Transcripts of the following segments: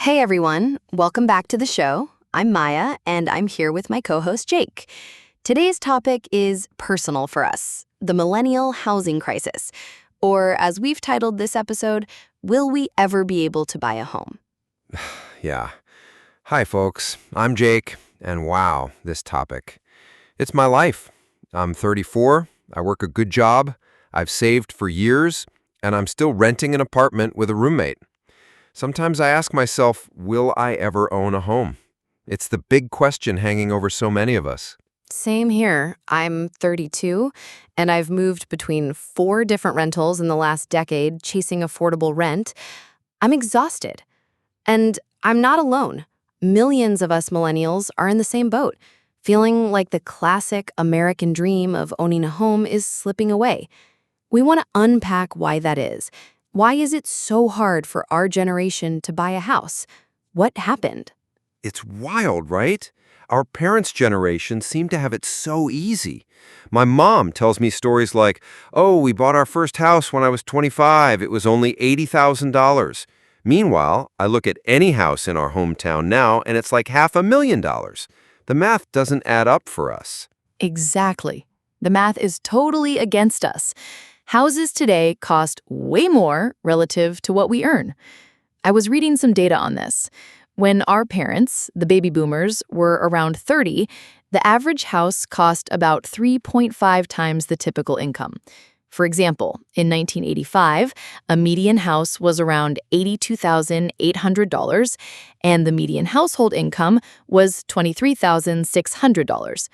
Hey everyone, welcome back to the show. I'm Maya, and I'm here with my co-host Jake. Today's topic is personal for us, the millennial housing crisis, or as we've titled this episode, will we ever be able to buy a home? Yeah. Hi, folks. I'm Jake, and wow, this topic. It's my life. I'm 34, I work a good job, I've saved for years, and I'm still renting an apartment with a roommate. Sometimes I ask myself, will I ever own a home? It's the big question hanging over so many of us. Same here. I'm 32, and I've moved between 4 different rentals in the last decade chasing affordable rent. I'm exhausted. And I'm not alone. Millions of us millennials are in the same boat, feeling like the classic American dream of owning a home is slipping away. We want to unpack why that is. Why is it so hard for our generation to buy a house? What happened? It's wild, right? Our parents' generation seemed to have it so easy. My mom tells me stories like, oh, we bought our first house when I was 25. It was only $80,000. Meanwhile, I look at any house in our hometown now, and it's like $500,000. The math doesn't add up for us. Exactly. The math is totally against us. Houses today cost way more relative to what we earn. I was reading some data on this. When our parents, the baby boomers, were around 30, the average house cost about 3.5 times the typical income. For example, in 1985, a median house was around $82,800, and the median household income was $23,600,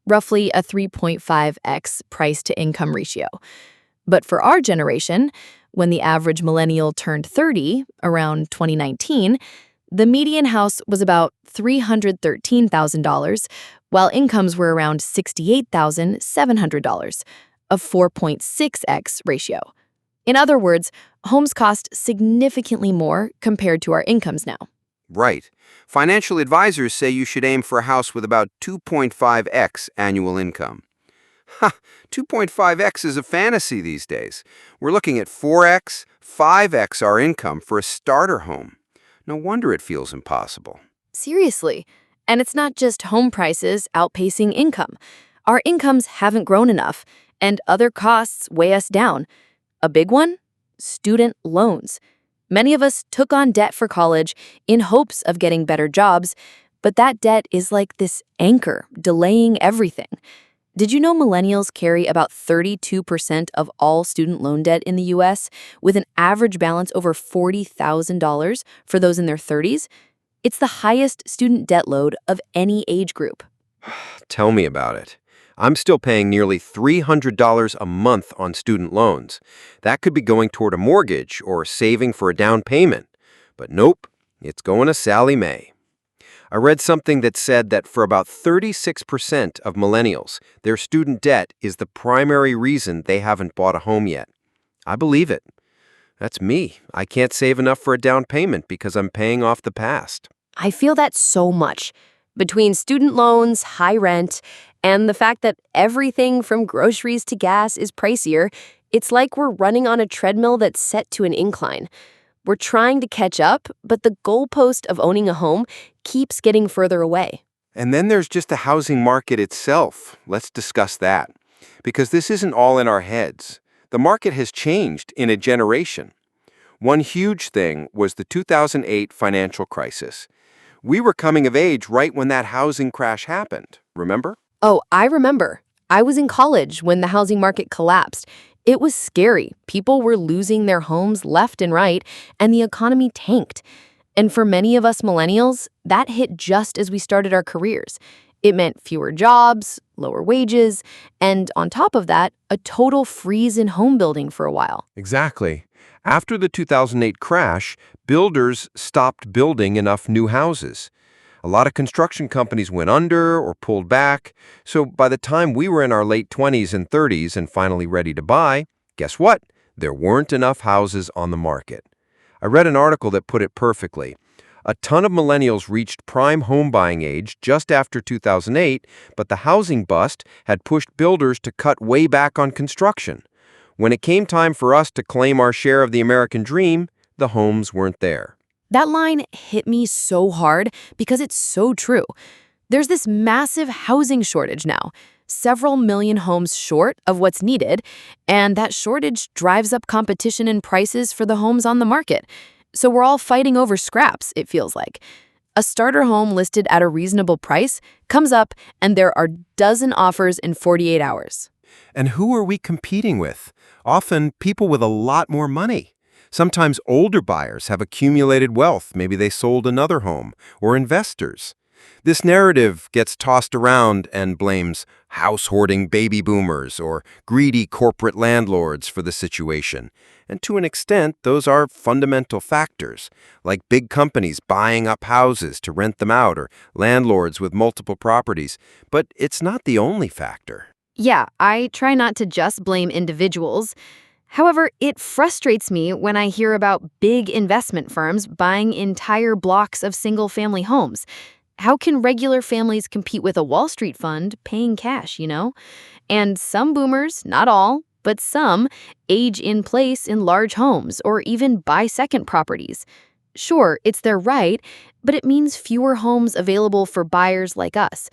roughly a 3.5x price-to-income ratio. But for our generation, when the average millennial turned 30, around 2019, the median house was about $313,000, while incomes were around $68,700, a 4.6x ratio. In other words, homes cost significantly more compared to our incomes now. Right. Financial advisors say you should aim for a house with about 2.5x annual income. Ha! 2.5x is a fantasy these days. We're looking at 4x, 5x our income for a starter home. No wonder it feels impossible. Seriously. And it's not just home prices outpacing income. Our incomes haven't grown enough, and other costs weigh us down. A big one? Student loans. Many of us took on debt for college in hopes of getting better jobs, but that debt is like this anchor delaying everything. Did you know millennials carry about 32% of all student loan debt in the U.S., with an average balance over $40,000 for those in their 30s? It's the highest student debt load of any age group. Tell me about it. I'm still paying nearly $300 a month on student loans. That could be going toward a mortgage or saving for a down payment. But nope, it's going to Sally Mae. I read something that said that for about 36% of millennials, their student debt is the primary reason they haven't bought a home yet. I believe it. That's me. I can't save enough for a down payment because I'm paying off the past. I feel that so much. Between student loans, high rent, and the fact that everything from groceries to gas is pricier, it's like we're running on a treadmill that's set to an incline. We're trying to catch up, but the goalpost of owning a home keeps getting further away. And then there's just the housing market itself. Let's discuss that. Because this isn't all in our heads. The market has changed in a generation. One huge thing was the 2008 financial crisis. We were coming of age right when that housing crash happened, remember? Oh, I remember. I was in college when the housing market collapsed. It was scary. People were losing their homes left and right, and the economy tanked. And for many of us millennials, that hit just as we started our careers. It meant fewer jobs, lower wages, and on top of that, a total freeze in home building for a while. Exactly. After the 2008 crash, builders stopped building enough new houses. A lot of construction companies went under or pulled back. So by the time we were in our late 20s and 30s and finally ready to buy, guess what? There weren't enough houses on the market. I read an article that put it perfectly. A ton of millennials reached prime home buying age just after 2008, but the housing bust had pushed builders to cut way back on construction. When it came time for us to claim our share of the American dream, the homes weren't there. That line hit me so hard because it's so true. There's this massive housing shortage now, several million homes short of what's needed, and that shortage drives up competition and prices for the homes on the market. So we're all fighting over scraps, it feels like. A starter home listed at a reasonable price comes up and there are dozen offers in 48 hours. And who are we competing with? Often people with a lot more money. Sometimes older buyers have accumulated wealth. Maybe they sold another home, or investors. This narrative gets tossed around and blames house-hoarding baby boomers or greedy corporate landlords for the situation. And to an extent, those are fundamental factors, like big companies buying up houses to rent them out or landlords with multiple properties. But it's not the only factor. Yeah, I try not to just blame individuals. However, it frustrates me when I hear about big investment firms buying entire blocks of single-family homes. How can regular families compete with a Wall Street fund paying cash, you know? And some boomers, not all, but some, age in place in large homes or even buy second properties. Sure, it's their right, but it means fewer homes available for buyers like us.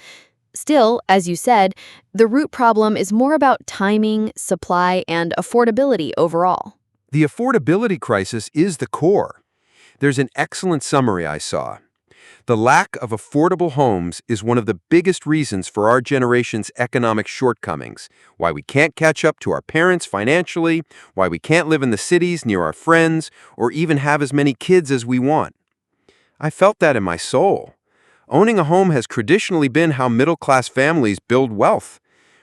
Still, as you said, the root problem is more about timing, supply, and affordability overall. The affordability crisis is the core. There's an excellent summary I saw. The lack of affordable homes is one of the biggest reasons for our generation's economic shortcomings, why we can't catch up to our parents financially, why we can't live in the cities near our friends, or even have as many kids as we want. I felt that in my soul. Owning a home has traditionally been how middle-class families build wealth.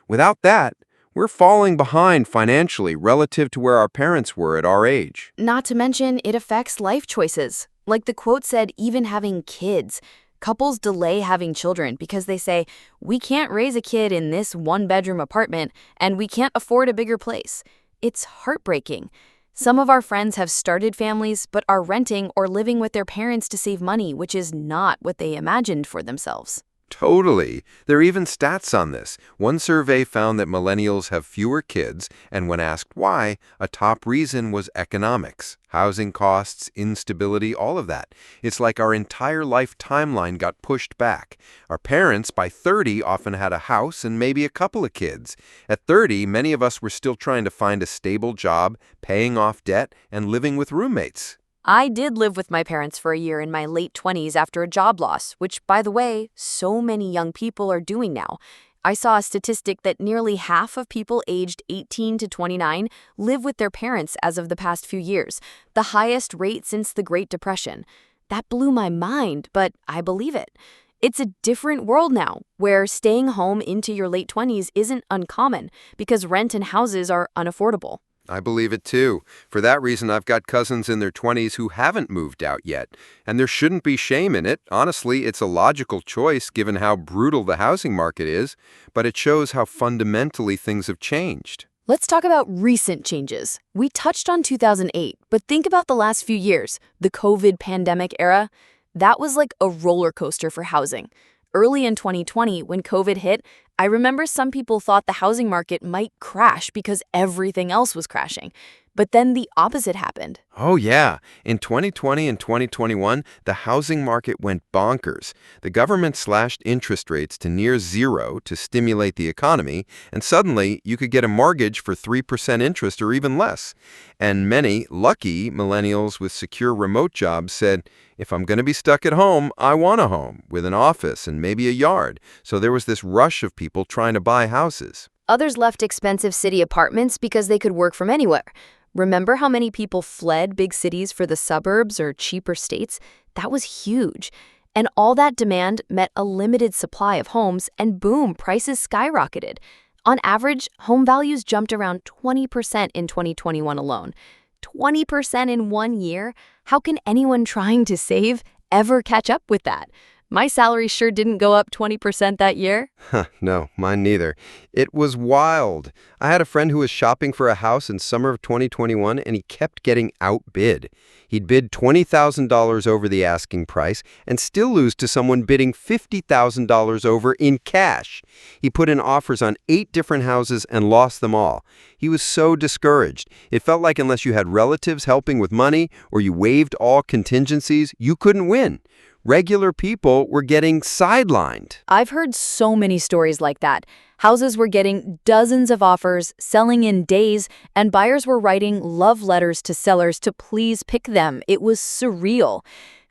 Without that, we're falling behind financially relative to where our parents were at our age. Not to mention, it affects life choices. Like the quote said, even having kids. Couples delay having children because they say, we can't raise a kid in this one-bedroom apartment and we can't afford a bigger place. It's heartbreaking. Some of our friends have started families but are renting or living with their parents to save money, which is not what they imagined for themselves. Totally. There are even stats on this. One survey found that millennials have fewer kids, and when asked why, a top reason was economics. Housing costs, instability, all of that. It's like our entire life timeline got pushed back. Our parents, by 30, often had a house and maybe a couple of kids. At 30, many of us were still trying to find a stable job, paying off debt, and living with roommates. I did live with my parents for a year in my late 20s after a job loss, which, by the way, so many young people are doing now. I saw a statistic that nearly half of people aged 18 to 29 live with their parents as of the past few years, the highest rate since the Great Depression. That blew my mind, but I believe it. It's a different world now, where staying home into your late 20s isn't uncommon because rent and houses are unaffordable. I believe it too. For that reason, I've got cousins in their 20s who haven't moved out yet. And there shouldn't be shame in it. Honestly, it's a logical choice given how brutal the housing market is, but it shows how fundamentally things have changed. Let's talk about recent changes. We touched on 2008, but think about the last few years, the COVID pandemic era. That was like a roller coaster for housing. Early in 2020, when COVID hit, I remember some people thought the housing market might crash because everything else was crashing. But then the opposite happened. Oh, yeah. In 2020 and 2021, the housing market went bonkers. The government slashed interest rates to near zero to stimulate the economy, and suddenly you could get a mortgage for 3% interest or even less. And many lucky millennials with secure remote jobs said, if I'm going to be stuck at home, I want a home with an office and maybe a yard. So there was this rush of people trying to buy houses. Others left expensive city apartments because they could work from anywhere. Remember how many people fled big cities for the suburbs or cheaper states? That was huge. And all that demand met a limited supply of homes, and boom, prices skyrocketed. On average, home values jumped around 20% in 2021 alone. 20% in 1 year? How can anyone trying to save ever catch up with that? My salary sure didn't go up 20% that year. Huh, no, mine neither. It was wild. I had a friend who was shopping for a house in summer of 2021, and he kept getting outbid. He'd bid $20,000 over the asking price and still lose to someone bidding $50,000 over in cash. He put in offers on 8 different houses and lost them all. He was so discouraged. It felt like unless you had relatives helping with money or you waived all contingencies, you couldn't win. Regular people were getting sidelined. I've heard so many stories like that. Houses were getting dozens of offers, selling in days, and buyers were writing love letters to sellers to please pick them. It was surreal.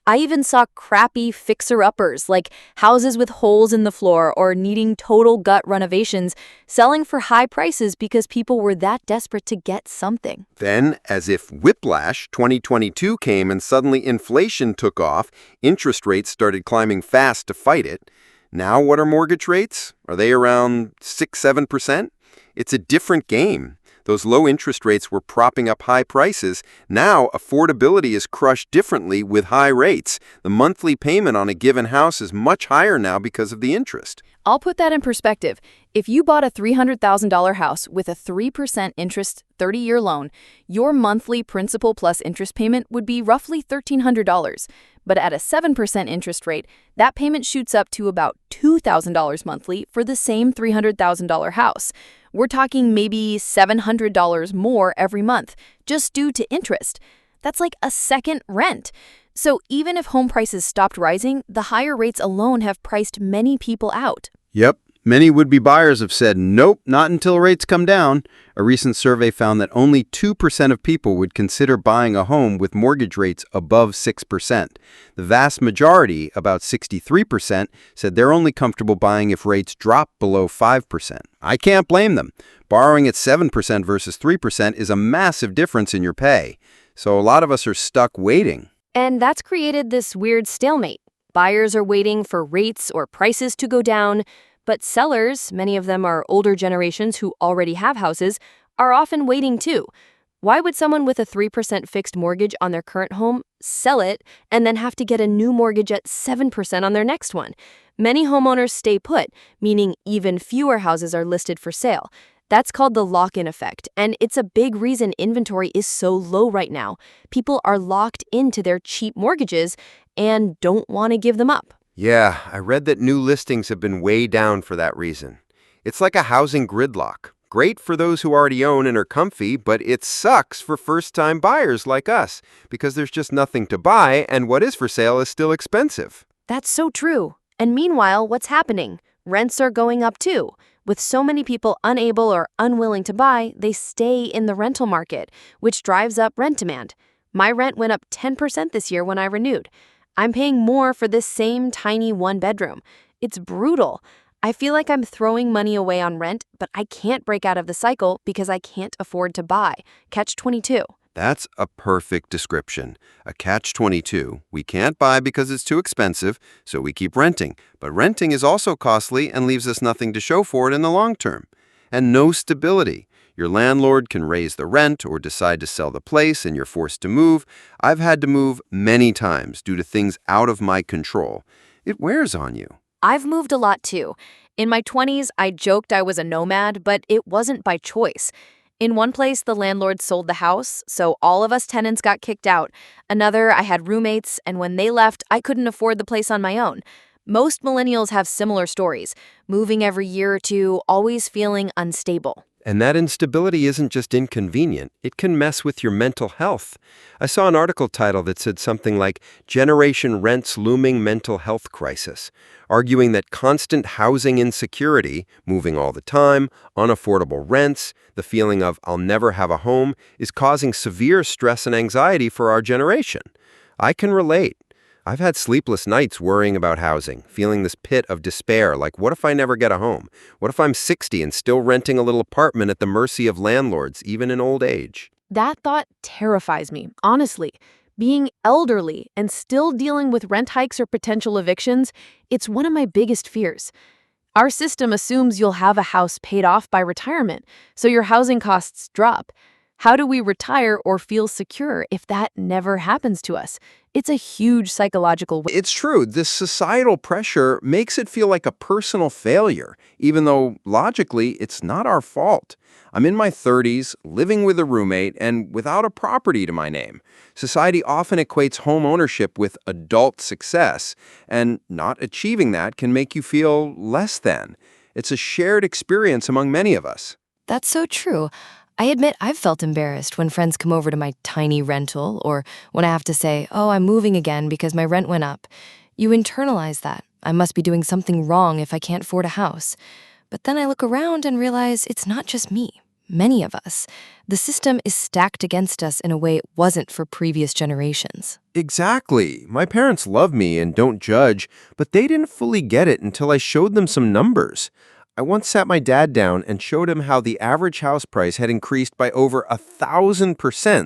I even saw crappy fixer-uppers, like houses with holes in the floor or needing total gut renovations, selling for high prices because people were that desperate to get something. Then, as if whiplash, 2022 came and suddenly inflation took off, interest rates started climbing fast to fight it. Now what are mortgage rates? Are they around 6-7%? It's a different game. Those low interest rates were propping up high prices. Now, affordability is crushed differently with high rates. The monthly payment on a given house is much higher now because of the interest. I'll put that in perspective. If you bought a $300,000 house with a 3% interest 30-year loan, your monthly principal plus interest payment would be roughly $1,300. But at a 7% interest rate, that payment shoots up to about $2,000 monthly for the same $300,000 house. We're talking maybe $700 more every month, just due to interest. That's like a second rent. So even if home prices stopped rising, the higher rates alone have priced many people out. Yep. Many would-be buyers have said, nope, not until rates come down. A recent survey found that only 2% of people would consider buying a home with mortgage rates above 6%. The vast majority, about 63%, said they're only comfortable buying if rates drop below 5%. I can't blame them. Borrowing at 7% versus 3% is a massive difference in your pay. So a lot of us are stuck waiting. And that's created this weird stalemate. Buyers are waiting for rates or prices to go down, but sellers, many of them are older generations who already have houses, are often waiting too. Why would someone with a 3% fixed mortgage on their current home sell it and then have to get a new mortgage at 7% on their next one? Many homeowners stay put, meaning even fewer houses are listed for sale. That's called the lock-in effect, and it's a big reason inventory is so low right now. People are locked into their cheap mortgages and don't want to give them up. Yeah, I read that new listings have been way down for that reason. It's like a housing gridlock. Great for those who already own and are comfy, but it sucks for first-time buyers like us because there's just nothing to buy and what is for sale is still expensive. That's so true. And meanwhile, what's happening? Rents are going up too. With so many people unable or unwilling to buy, they stay in the rental market, which drives up rent demand. My rent went up 10% this year when I renewed. I'm paying more for this same tiny one-bedroom. It's brutal. I feel like I'm throwing money away on rent, but I can't break out of the cycle because I can't afford to buy. Catch-22. That's a perfect description. A catch-22. We can't buy because it's too expensive, so we keep renting. But renting is also costly and leaves us nothing to show for it in the long term. And no stability. Your landlord can raise the rent or decide to sell the place and you're forced to move. I've had to move many times due to things out of my control. It wears on you. I've moved a lot too. In my 20s, I joked I was a nomad, but it wasn't by choice. In one place, the landlord sold the house, so all of us tenants got kicked out. Another, I had roommates, and when they left, I couldn't afford the place on my own. Most millennials have similar stories, moving every year or two, always feeling unstable. And that instability isn't just inconvenient, it can mess with your mental health. I saw an article title that said something like, Generation Rent's Looming Mental Health Crisis, arguing that constant housing insecurity, moving all the time, unaffordable rents, the feeling of I'll never have a home, is causing severe stress and anxiety for our generation. I can relate. I've had sleepless nights worrying about housing, feeling this pit of despair, like what if I never get a home? What if I'm 60 and still renting a little apartment at the mercy of landlords, even in old age? That thought terrifies me, honestly. Being elderly and still dealing with rent hikes or potential evictions, it's one of my biggest fears. Our system assumes you'll have a house paid off by retirement, so your housing costs drop. How do we retire or feel secure if that never happens to us? It's a huge psychological weight. It's true. This societal pressure makes it feel like a personal failure, even though logically it's not our fault. I'm in my 30s, living with a roommate, and without a property to my name. Society often equates home ownership with adult success, and not achieving that can make you feel less than. It's a shared experience among many of us. That's so true. I admit I've felt embarrassed when friends come over to my tiny rental or when I have to say, oh, I'm moving again because my rent went up. You internalize that. I must be doing something wrong if I can't afford a house. But then I look around and realize it's not just me. Many of us. The system is stacked against us in a way it wasn't for previous generations. Exactly. My parents love me and don't judge, but they didn't fully get it until I showed them some numbers. I once sat my dad down and showed him how the average house price had increased by over 1,000%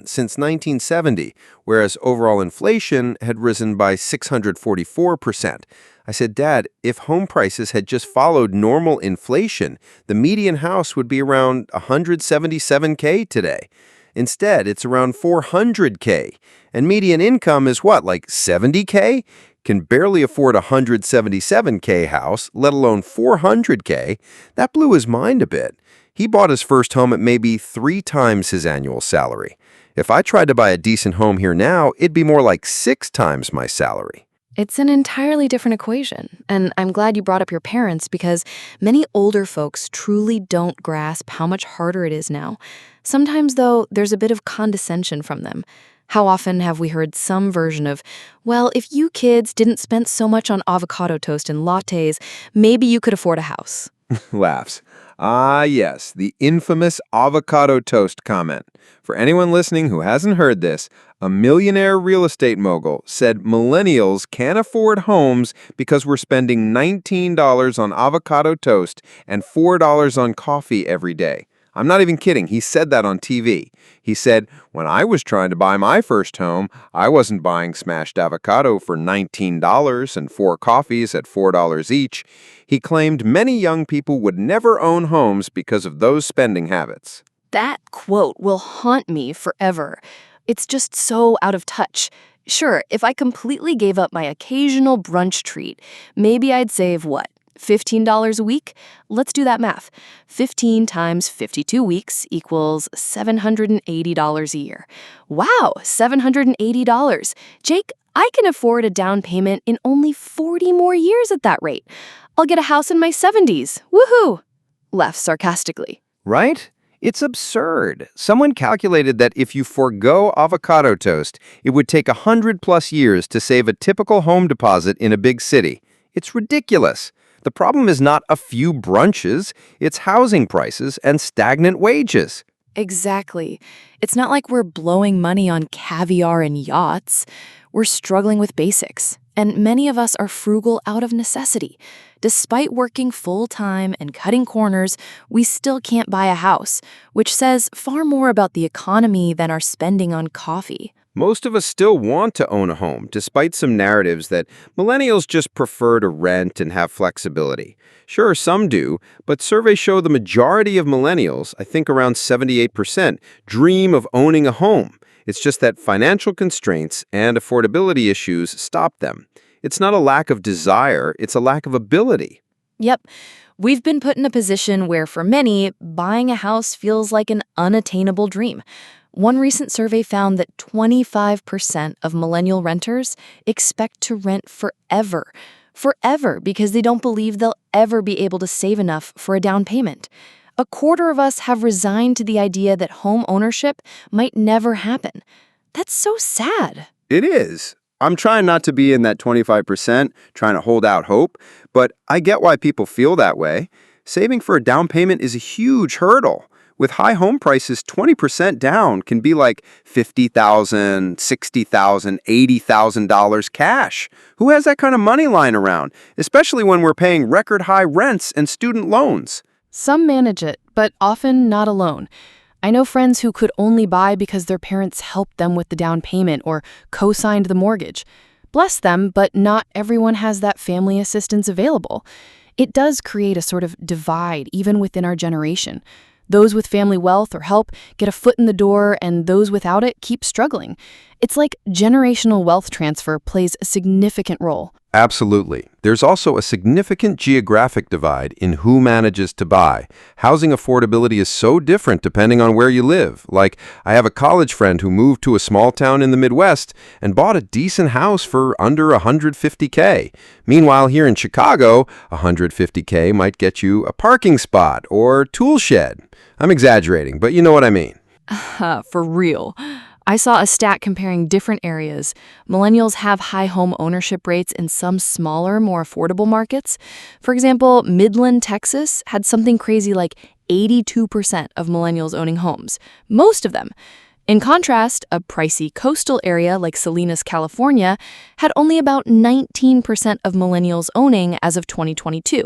since 1970, whereas overall inflation had risen by 644%. I said, Dad, if home prices had just followed normal inflation, the median house would be around $177K today. Instead, it's around $400K. And median income is what, like $70K? Can barely afford a $177K house, let alone $400K. That blew his mind a bit. He bought his first home at maybe 3 times his annual salary. If I tried to buy a decent home here now, it'd be more like 6 times my salary. It's an entirely different equation, and I'm glad you brought up your parents because many older folks truly don't grasp how much harder it is now. Sometimes, though, there's a bit of condescension from them. How often have we heard some version of, well, if you kids didn't spend so much on avocado toast and lattes, maybe you could afford a house. Laughs. Ah, yes, the infamous avocado toast comment. For anyone listening who hasn't heard this, a millionaire real estate mogul said millennials can't afford homes because we're spending $19 on avocado toast and $4 on coffee every day. I'm not even kidding. He said that on TV. He said, when I was trying to buy my first home, I wasn't buying smashed avocado for $19 and 4 coffees at $4 each. He claimed many young people would never own homes because of those spending habits. That quote will haunt me forever. It's just so out of touch. Sure, if I completely gave up my occasional brunch treat, maybe I'd save what? $15 a week? Let's do that math. 15 times 52 weeks equals $780 a year. Wow, $780. Jake, I can afford a down payment in only 40 more years at that rate. I'll get a house in my 70s. Woohoo! Laughed sarcastically. Right? It's absurd. Someone calculated that if you forgo avocado toast, it would take 100+ years to save a typical home deposit in a big city. It's ridiculous. The problem is not a few brunches, it's housing prices and stagnant wages. Exactly. It's not like we're blowing money on caviar and yachts. We're struggling with basics, and many of us are frugal out of necessity. Despite working full-time and cutting corners, we still can't buy a house, which says far more about the economy than our spending on coffee. Most of us still want to own a home, despite some narratives that millennials just prefer to rent and have flexibility. Sure, some do, but surveys show the majority of millennials, I think around 78%, dream of owning a home. It's just that financial constraints and affordability issues stop them. It's not a lack of desire, it's a lack of ability. Yep. We've been put in a position where, for many, buying a house feels like an unattainable dream. One recent survey found that 25% of millennial renters expect to rent forever. Forever, because they don't believe they'll ever be able to save enough for a down payment. A quarter of us have resigned to the idea that home ownership might never happen. That's so sad. It is. I'm trying not to be in that 25%, trying to hold out hope, but I get why people feel that way. Saving for a down payment is a huge hurdle. With high home prices, 20% down can be like $50,000, $60,000, $80,000 cash. Who has that kind of money lying around, especially when we're paying record high rents and student loans? Some manage it, but often not alone. I know friends who could only buy because their parents helped them with the down payment or co-signed the mortgage. Bless them, but not everyone has that family assistance available. It does create a sort of divide even within our generation. Those with family wealth or help get a foot in the door, and those without it keep struggling. It's like generational wealth transfer plays a significant role. Absolutely. There's also a significant geographic divide in who manages to buy. Housing affordability is so different depending on where you live. Like, I have a college friend who moved to a small town in the Midwest and bought a decent house for under $150K. Meanwhile, here in Chicago, $150K might get you a parking spot or tool shed. I'm exaggerating, but you know what I mean. For real. I saw a stat comparing different areas. Millennials have high home ownership rates in some smaller, more affordable markets. For example, Midland, Texas had something crazy like 82% of millennials owning homes, most of them. In contrast, a pricey coastal area like Salinas, California, had only about 19% of millennials owning as of 2022.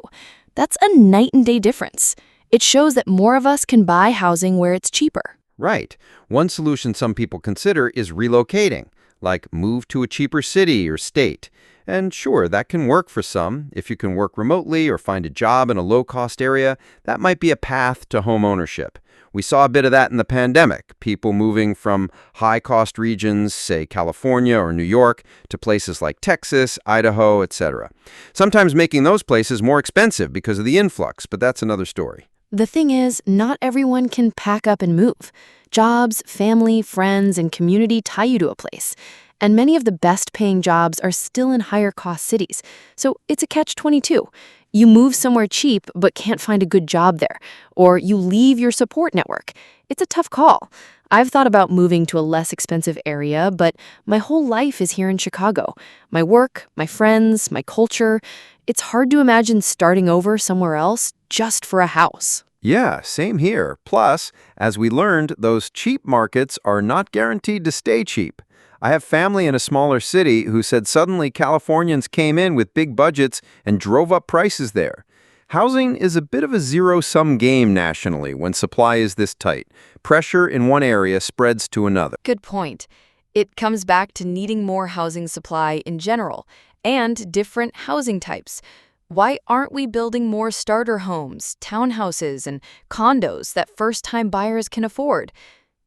That's a night and day difference. It shows that more of us can buy housing where it's cheaper. Right. One solution some people consider is relocating, like move to a cheaper city or state. And sure, that can work for some. If you can work remotely or find a job in a low-cost area, that might be a path to home ownership. We saw a bit of that in the pandemic, people moving from high-cost regions, say California or New York, to places like Texas, Idaho, etc. Sometimes making those places more expensive because of the influx, but that's another story. The thing is, not everyone can pack up and move. Jobs, family, friends, and community tie you to a place. And many of the best-paying jobs are still in higher-cost cities. So it's a catch-22. You move somewhere cheap but can't find a good job there. Or you leave your support network. It's a tough call. I've thought about moving to a less expensive area, but my whole life is here in Chicago. My work, my friends, my culture. It's hard to imagine starting over somewhere else just for a house. Yeah, same here. Plus, as we learned, those cheap markets are not guaranteed to stay cheap. I have family in a smaller city who said suddenly Californians came in with big budgets and drove up prices there. Housing is a bit of a zero-sum game nationally when supply is this tight. Pressure in one area spreads to another. Good point. It comes back to needing more housing supply in general and different housing types. Why aren't we building more starter homes, townhouses, and condos that first-time buyers can afford?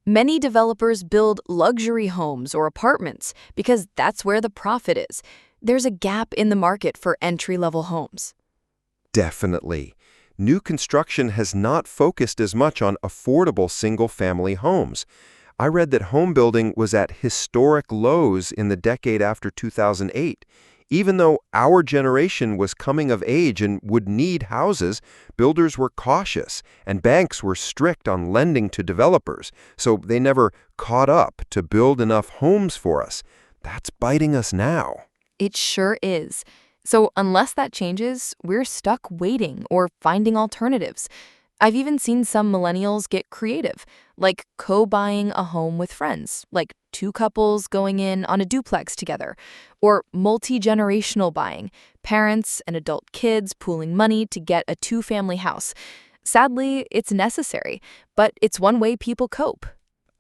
Many developers build luxury homes or apartments because that's where the profit is. There's a gap in the market for entry-level homes. Definitely. New construction has not focused as much on affordable single-family homes. I read that home building was at historic lows in the decade after 2008. Even though our generation was coming of age and would need houses, builders were cautious and banks were strict on lending to developers, so they never caught up to build enough homes for us. That's biting us now. It sure is. So unless that changes, we're stuck waiting or finding alternatives. I've even seen some millennials get creative, like co-buying a home with friends, like two couples going in on a duplex together, or multi-generational buying, parents and adult kids pooling money to get a two-family house. Sadly, it's necessary, but it's one way people cope.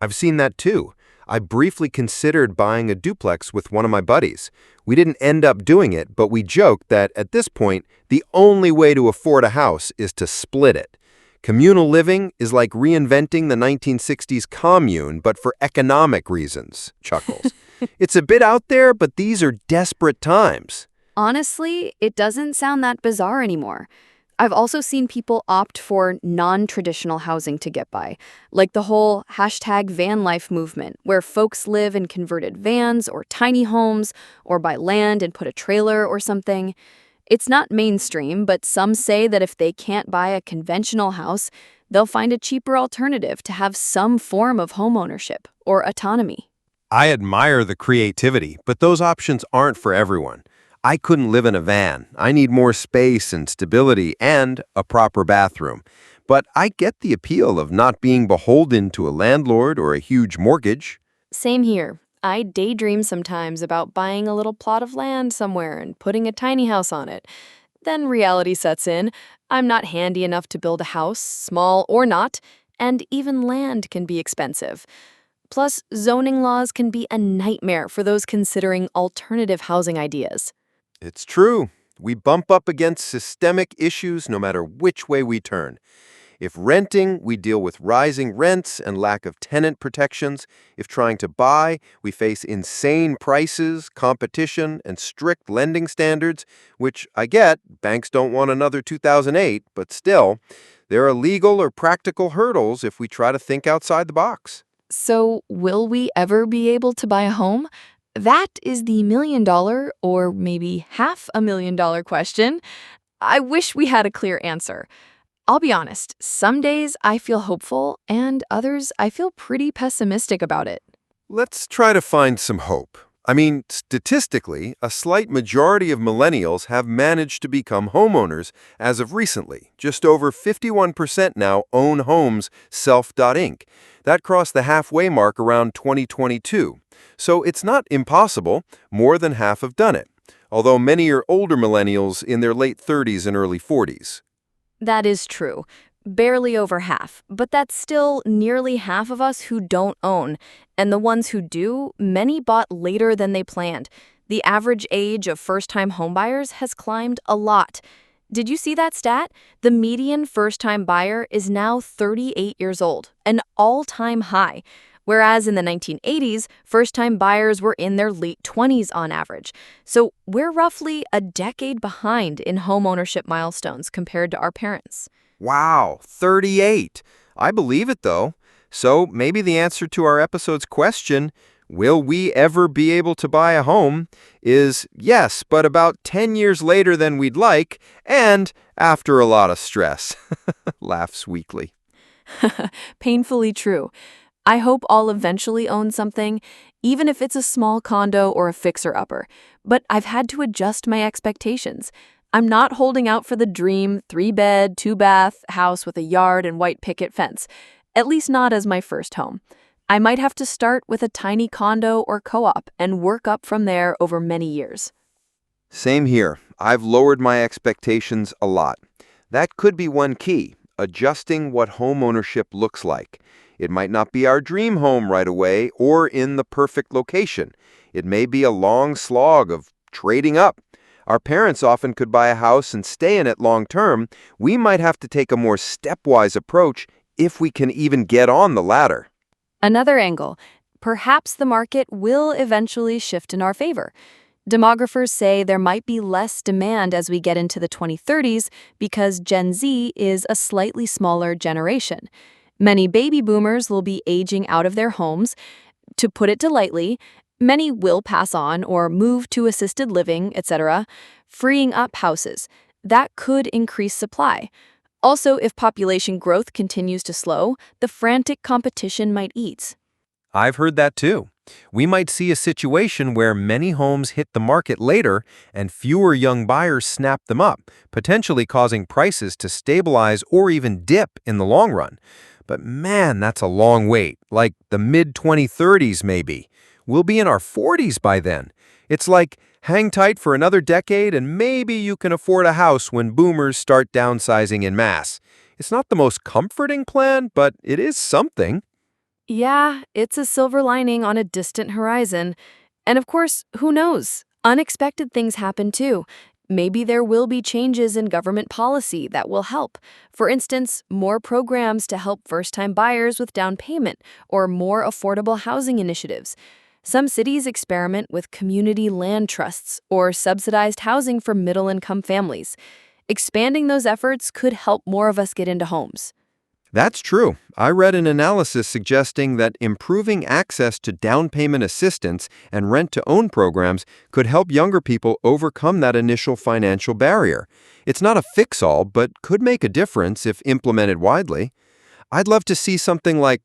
I've seen that too. I briefly considered buying a duplex with one of my buddies. We didn't end up doing it, but we joked that at this point, the only way to afford a house is to split it. Communal living is like reinventing the 1960s commune, but for economic reasons, chuckles. It's a bit out there, but these are desperate times. Honestly, it doesn't sound that bizarre anymore. I've also seen people opt for non-traditional housing to get by, like the whole #van life movement, where folks live in converted vans or tiny homes or buy land and put a trailer or something. It's not mainstream, but some say that if they can't buy a conventional house, they'll find a cheaper alternative to have some form of homeownership or autonomy. I admire the creativity, but those options aren't for everyone. I couldn't live in a van. I need more space and stability and a proper bathroom. But I get the appeal of not being beholden to a landlord or a huge mortgage. Same here. I daydream sometimes about buying a little plot of land somewhere and putting a tiny house on it. Then reality sets in. I'm not handy enough to build a house, small or not, and even land can be expensive. Plus, zoning laws can be a nightmare for those considering alternative housing ideas. It's true. We bump up against systemic issues no matter which way we turn. If renting, we deal with rising rents and lack of tenant protections. If trying to buy, we face insane prices, competition, and strict lending standards, which I get, banks don't want another 2008, but still, there are legal or practical hurdles if we try to think outside the box. So, will we ever be able to buy a home? That is the $1 million or maybe $500,000 question. I wish we had a clear answer. I'll be honest, some days I feel hopeful, and others I feel pretty pessimistic about it. Let's try to find some hope. I mean, statistically, a slight majority of millennials have managed to become homeowners as of recently. Just over 51% now own homes self.inc. That crossed the halfway mark around 2022. So it's not impossible. More than half have done it, although many are older millennials in their late 30s and early 40s. That is true. Barely over half, but that's still nearly half of us who don't own. And the ones who do, many bought later than they planned. The average age of first-time homebuyers has climbed a lot. Did you see that stat? The median first-time buyer is now 38 years old, an all-time high. Whereas in the 1980s, first-time buyers were in their late 20s on average. So we're roughly a decade behind in homeownership milestones compared to our parents. Wow, 38. I believe it, though. So maybe the answer to our episode's question, will we ever be able to buy a home, is yes, but about 10 years later than we'd like, and after a lot of stress. Laughs weakly. Painfully true. I hope I'll eventually own something, even if it's a small condo or a fixer-upper. But I've had to adjust my expectations. I'm not holding out for the dream 3-bed, 2-bath house with a yard and white picket fence, at least not as my first home. I might have to start with a tiny condo or co-op and work up from there over many years. Same here. I've lowered my expectations a lot. That could be one key, adjusting what home ownership looks like. It might not be our dream home right away or in the perfect location. It may be a long slog of trading up. Our parents often could buy a house and stay in it long term. We might have to take a more stepwise approach if we can even get on the ladder. Another angle, perhaps the market will eventually shift in our favor. Demographers say there might be less demand as we get into the 2030s because Gen Z is a slightly smaller generation. Many baby boomers will be aging out of their homes. To put it lightly, many will pass on or move to assisted living, etc., freeing up houses. That could increase supply. Also, if population growth continues to slow, the frantic competition might ease. I've heard that too. We might see a situation where many homes hit the market later and fewer young buyers snap them up, potentially causing prices to stabilize or even dip in the long run. But man, that's a long wait, like the mid-2030s maybe. We'll be in our 40s by then. It's like, hang tight for another decade and maybe you can afford a house when boomers start downsizing en masse. It's not the most comforting plan, but it is something. Yeah, it's a silver lining on a distant horizon. And of course, who knows? Unexpected things happen too. Maybe there will be changes in government policy that will help. For instance, more programs to help first-time buyers with down payment or more affordable housing initiatives. Some cities experiment with community land trusts or subsidized housing for middle-income families. Expanding those efforts could help more of us get into homes. That's true. I read an analysis suggesting that improving access to down payment assistance and rent-to-own programs could help younger people overcome that initial financial barrier. It's not a fix-all, but could make a difference if implemented widely. I'd love to see something like,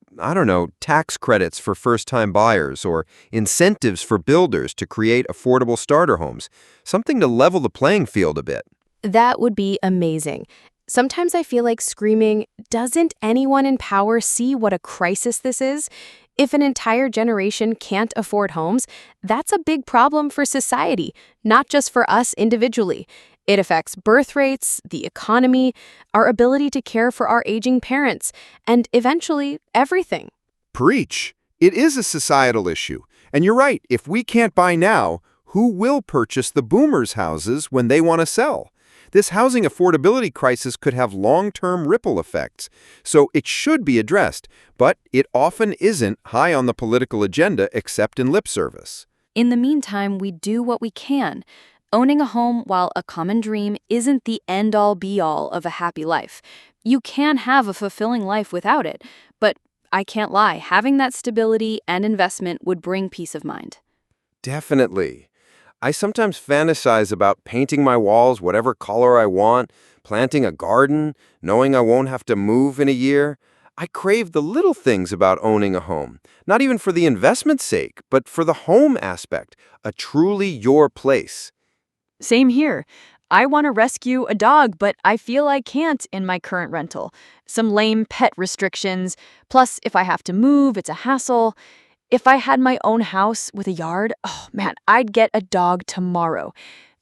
tax credits for first-time buyers or incentives for builders to create affordable starter homes, something to level the playing field a bit. That would be amazing. Sometimes I feel like screaming, doesn't anyone in power see what a crisis this is? If an entire generation can't afford homes, that's a big problem for society, not just for us individually. It affects birth rates, the economy, our ability to care for our aging parents, and eventually, everything. Preach. It is a societal issue. And you're right, if we can't buy now, who will purchase the boomers' houses when they want to sell? This housing affordability crisis could have long-term ripple effects, so it should be addressed, but it often isn't high on the political agenda except in lip service. In the meantime, we do what we can. Owning a home, while a common dream, isn't the end-all be-all of a happy life. You can have a fulfilling life without it, but I can't lie, having that stability and investment would bring peace of mind. Definitely. I sometimes fantasize about painting my walls whatever color I want, planting a garden, knowing I won't have to move in a year. I crave the little things about owning a home, not even for the investment's sake, but for the home aspect, a truly your place. Same here. I want to rescue a dog, but I feel I can't in my current rental. Some lame pet restrictions. Plus, if I have to move, it's a hassle. If I had my own house with a yard, oh man, I'd get a dog tomorrow.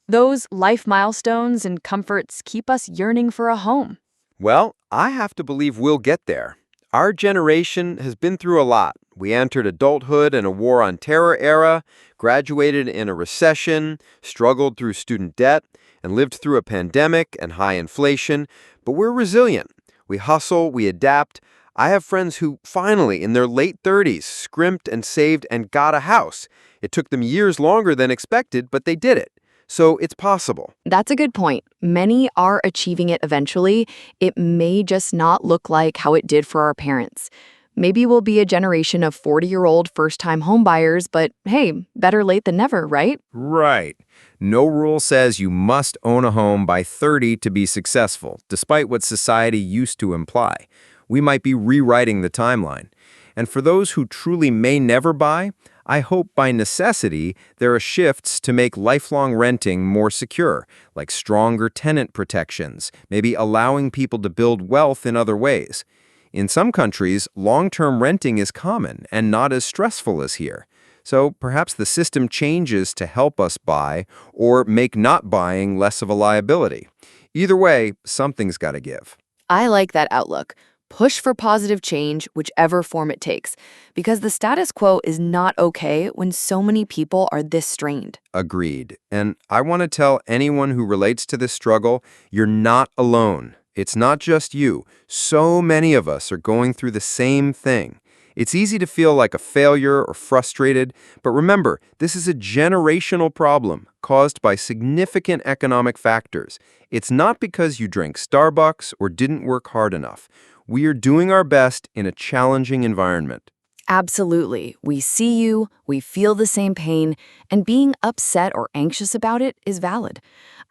Those life milestones and comforts keep us yearning for a home. Well, I have to believe we'll get there. Our generation has been through a lot. We entered adulthood in a war on terror era, graduated in a recession, struggled through student debt, and lived through a pandemic and high inflation, but we're resilient. We hustle, we adapt. I have friends who finally, in their late 30s, scrimped and saved and got a house. It took them years longer than expected, but they did it. So it's possible. That's a good point. Many are achieving it eventually. It may just not look like how it did for our parents. Maybe we'll be a generation of 40-year-old first-time homebuyers, but hey, better late than never, right? Right. No rule says you must own a home by 30 to be successful, despite what society used to imply. We might be rewriting the timeline. And for those who truly may never buy, I hope by necessity there are shifts to make lifelong renting more secure, like stronger tenant protections, maybe allowing people to build wealth in other ways. In some countries, long-term renting is common and not as stressful as here. So perhaps the system changes to help us buy or make not buying less of a liability. Either way, something's got to give. I like that outlook. Push for positive change, whichever form it takes, because the status quo is not okay when so many people are this strained. Agreed. And I want to tell anyone who relates to this struggle, you're not alone. It's not just you. So many of us are going through the same thing. It's easy to feel like a failure or frustrated, but remember, this is a generational problem caused by significant economic factors. It's not because you drank Starbucks or didn't work hard enough. We are doing our best in a challenging environment. Absolutely. We see you, we feel the same pain, and being upset or anxious about it is valid.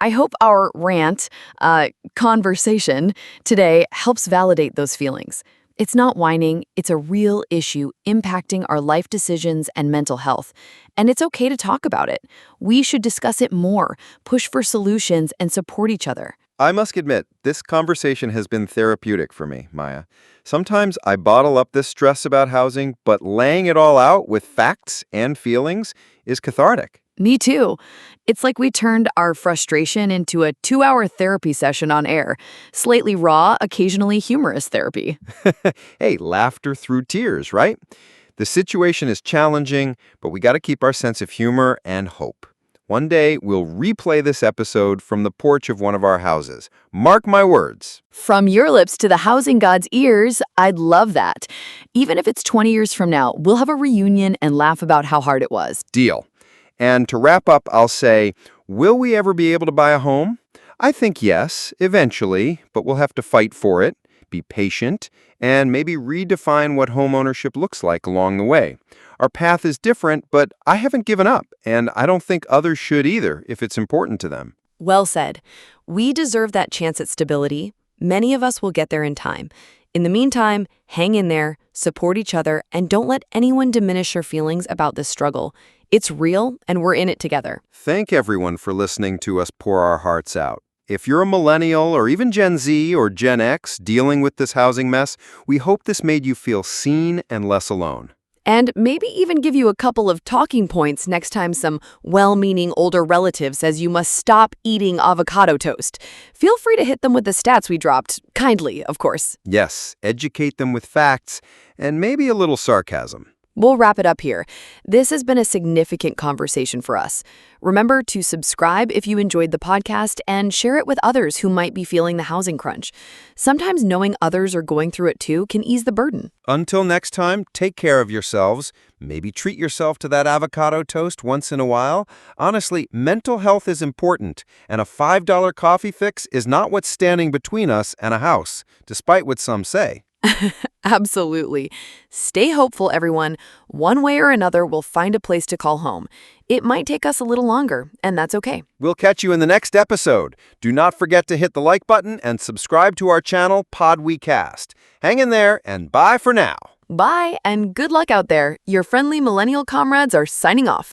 I hope our conversation today helps validate those feelings. It's not whining, it's a real issue impacting our life decisions and mental health. And it's okay to talk about it. We should discuss it more, push for solutions, and support each other. I must admit, this conversation has been therapeutic for me, Maya. Sometimes I bottle up this stress about housing, but laying it all out with facts and feelings is cathartic. Me too. It's like we turned our frustration into a 2-hour therapy session on air. Slightly raw, occasionally humorous therapy. Hey, laughter through tears, right? The situation is challenging, but we got to keep our sense of humor and hope. One day, we'll replay this episode from the porch of one of our houses. Mark my words. From your lips to the housing god's ears, I'd love that. Even if it's 20 years from now, we'll have a reunion and laugh about how hard it was. Deal. And to wrap up, I'll say, will we ever be able to buy a home? I think yes, eventually, but we'll have to fight for it, be patient, and maybe redefine what homeownership looks like along the way. Our path is different, but I haven't given up, and I don't think others should either if it's important to them. Well said. We deserve that chance at stability. Many of us will get there in time. In the meantime, hang in there, support each other, and don't let anyone diminish your feelings about this struggle. It's real, and we're in it together. Thank everyone for listening to us pour our hearts out. If you're a millennial or even Gen Z or Gen X dealing with this housing mess, we hope this made you feel seen and less alone. And maybe even give you a couple of talking points next time some well-meaning older relative says you must stop eating avocado toast. Feel free to hit them with the stats we dropped, kindly, of course. Yes, educate them with facts and maybe a little sarcasm. We'll wrap it up here. This has been a significant conversation for us. Remember to subscribe if you enjoyed the podcast and share it with others who might be feeling the housing crunch. Sometimes knowing others are going through it too can ease the burden. Until next time, take care of yourselves. Maybe treat yourself to that avocado toast once in a while. Honestly, mental health is important, and a $5 coffee fix is not what's standing between us and a house, despite what some say. Absolutely. Stay hopeful, everyone. One way or another, we'll find a place to call home. It might take us a little longer, and that's okay. We'll catch you in the next episode. Do not forget to hit the like button and subscribe to our channel, PodWeCast. Hang in there, and bye for now. Bye, and good luck out there. Your friendly millennial comrades are signing off.